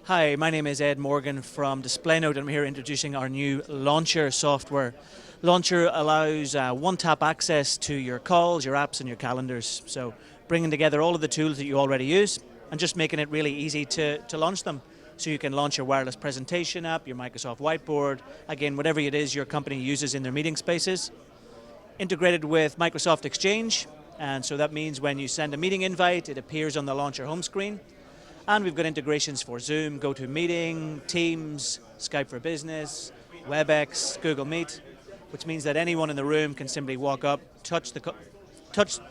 Hi, my name is Ed Morgan from DisplayNote, and I'm here introducing our new Launcher software. Launcher allows one-tap access to your calls, your apps, and your calendars. So bringing together all of the tools that you already use and just making it really easy to launch them. So you can launch your wireless presentation app, your Microsoft Whiteboard, again, whatever it is your company uses in their meeting spaces. Integrated with Microsoft Exchange, and so that means when you send a meeting invite, it appears on the Launcher home screen. And we've got integrations for Zoom, GoToMeeting, Teams, Skype for Business, WebEx, Google Meet, which means that anyone in the room can simply walk up, touch the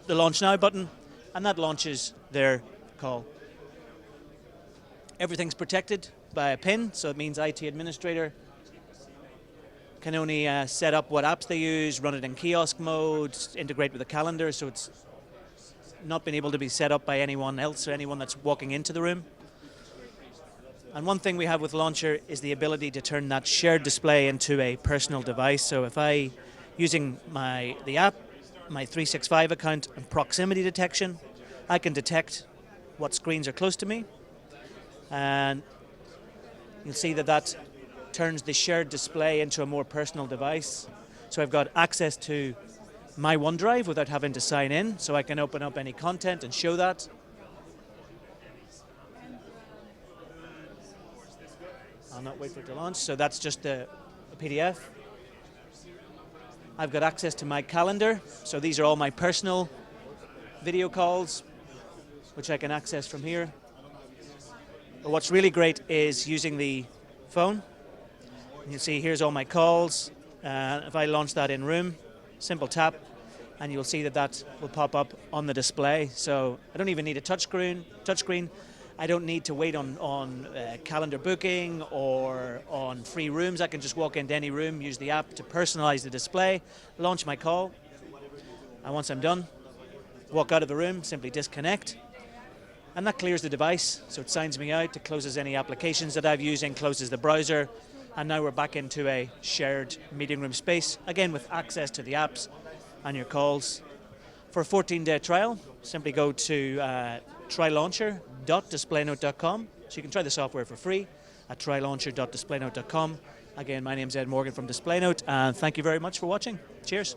Launch Now button, and that launches their call. Everything's protected by a PIN, so it means IT administrator can only set up what apps they use, run it in kiosk mode, integrate with the calendar, so it's not been able to be set up by anyone else or anyone that's walking into the room. And one thing we have with Launcher is the ability to turn that shared display into a personal device. So if using the app, my 365 account and proximity detection, I can detect what screens are close to me. And you'll see that turns the shared display into a more personal device. So I've got access to my OneDrive without having to sign in, so I can open up any content and show that. I'll not wait for it to launch, so that's just a PDF. I've got access to my calendar, so these are all my personal video calls, which I can access from here. But what's really great is using the phone. You see here's all my calls. If I launch that in room, simple tap, and you'll see that will pop up on the display. So I don't even need a touchscreen. I don't need to wait on calendar booking or on free rooms. I can just walk into any room, use the app to personalize the display, launch my call, and once I'm done, walk out of the room, simply disconnect, and that clears the device. So it signs me out, it closes any applications that I've using, closes the browser, and now we're back into a shared meeting room space, again with access to the apps and your calls. For a 14-day trial, simply go to trylauncher.displaynote.com. So you can try the software for free at trylauncher.displaynote.com. Again, my name's Ed Morgan from DisplayNote, and thank you very much for watching. Cheers.